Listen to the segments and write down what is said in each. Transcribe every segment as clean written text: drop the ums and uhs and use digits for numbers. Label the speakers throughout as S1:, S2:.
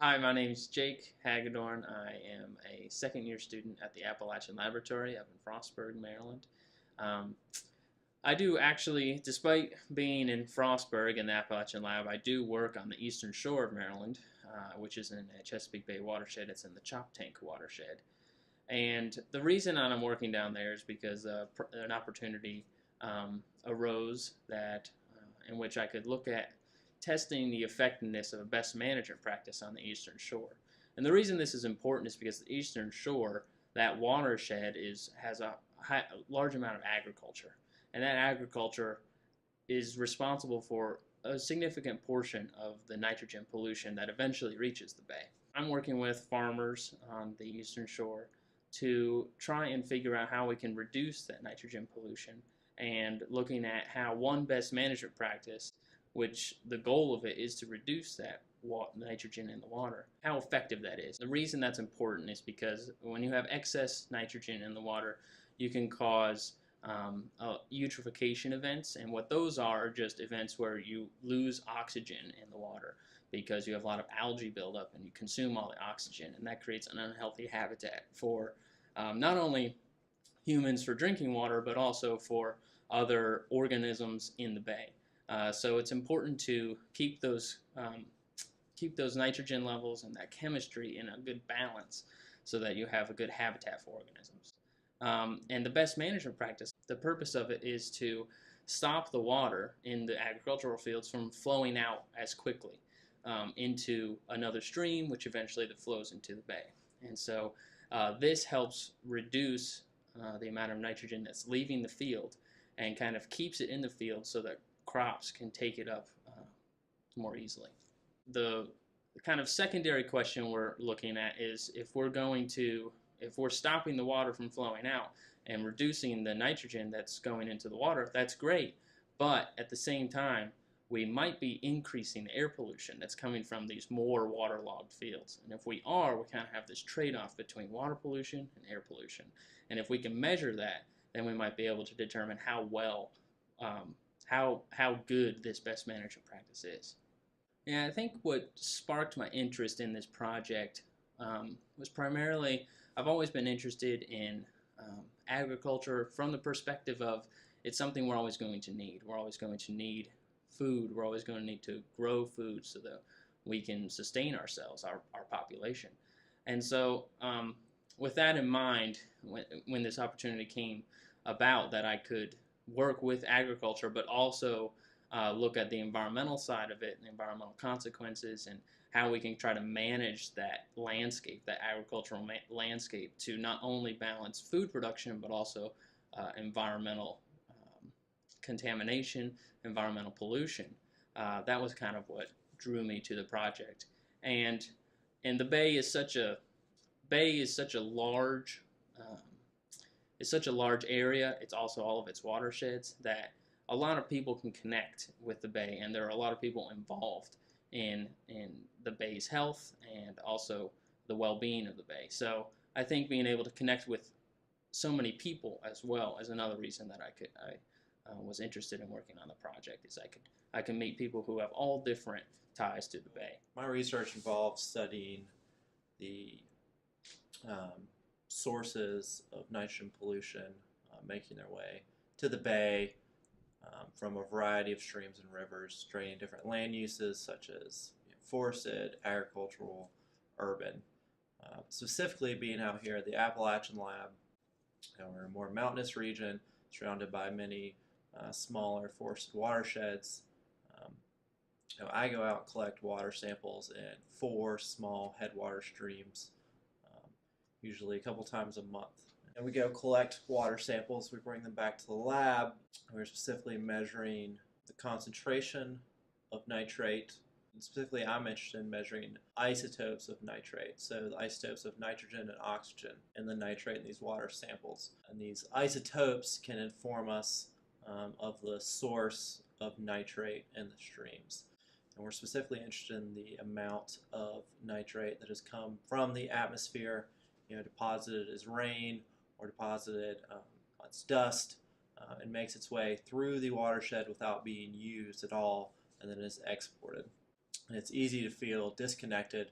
S1: Hi, my name is Jake Hagedorn. I am a second-year student at the Appalachian Laboratory up in Frostburg, Maryland. Um, I do actually, despite being in Frostburg in the Appalachian Lab, I do work on the eastern shore of Maryland, which is in the Chesapeake Bay watershed. It's in the Choptank watershed. And the reason I'm working down there is because an opportunity arose that in which I could look at testing the effectiveness of a best management practice on the eastern shore. And the reason this is important is because the eastern shore, that watershed, has a large amount of agriculture. And that agriculture is responsible for a significant portion of the nitrogen pollution that eventually reaches the bay. I'm working with farmers on the eastern shore to try and figure out how we can reduce that nitrogen pollution, and looking at how one best management practice, which the goal of it is to reduce that nitrogen in the water, how effective that is. The reason that's important is because when you have excess nitrogen in the water, you can cause eutrophication events, and what those are just events where you lose oxygen in the water because you have a lot of algae buildup and you consume all the oxygen, and that creates an unhealthy habitat for not only humans for drinking water, but also for other organisms in the bay. So it's important to keep those nitrogen levels and that chemistry in a good balance so that you have a good habitat for organisms. And the best management practice, the purpose of it is to stop the water in the agricultural fields from flowing out as quickly into another stream, which eventually flows into the bay. And so this helps reduce the amount of nitrogen that's leaving the field and kind of keeps it in the field so that crops can take it up more easily. The kind of secondary question we're looking at is if we're stopping the water from flowing out and reducing the nitrogen that's going into the water, that's great, but at the same time we might be increasing the air pollution that's coming from these more waterlogged fields. And if we kind of have this trade-off between water pollution and air pollution. And if we can measure that, then we might be able to determine how well, how good this best management practice is. Yeah, I think what sparked my interest in this project was primarily, I've always been interested in agriculture from the perspective of it's something we're always going to need. We're always going to need food. We're always going to need to grow food so that we can sustain ourselves, our population. And so with that in mind, when this opportunity came about that I could work with agriculture but also look at the environmental side of it and the environmental consequences and how we can try to manage that landscape, that agricultural landscape, to not only balance food production but also environmental contamination, environmental pollution. That was kind of what drew me to the project. And the bay is such a large area. It's also all of its watersheds that a lot of people can connect with the bay, and there are a lot of people involved in the bay's health and also the well-being of the bay. So I think being able to connect with so many people as well is another reason that I was interested in working on the project, is I can meet people who have all different ties to the bay.
S2: My research involves studying the sources of nitrogen pollution making their way to the bay from a variety of streams and rivers, draining different land uses such as forested, agricultural, urban. Specifically being out here at the Appalachian Lab, we're in a more mountainous region surrounded by many smaller forested watersheds. I go out and collect water samples in 4 small headwater streams, usually a couple times a month. And we go collect water samples, we bring them back to the lab. We're specifically measuring the concentration of nitrate. And specifically, I'm interested in measuring isotopes of nitrate, so the isotopes of nitrogen and oxygen in the nitrate in these water samples. And these isotopes can inform us of the source of nitrate in the streams. And we're specifically interested in the amount of nitrate that has come from the atmosphere, deposited as rain or deposited as dust, and makes its way through the watershed without being used at all, and then is exported. And it's easy to feel disconnected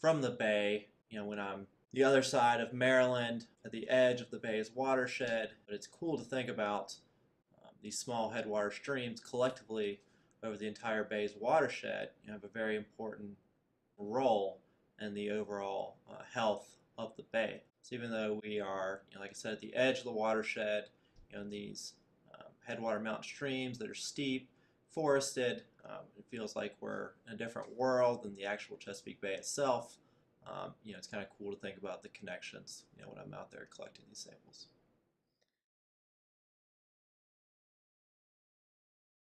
S2: from the bay, when I'm the other side of Maryland at the edge of the bay's watershed. But it's cool to think about these small headwater streams collectively over the entire bay's watershed have a very important role in the overall health of the bay. So even though we are, like I said, at the edge of the watershed, in these headwater mountain streams that are steep, forested, it feels like we're in a different world than the actual Chesapeake Bay itself. It's kind of cool to think about the connections, when I'm out there collecting these samples.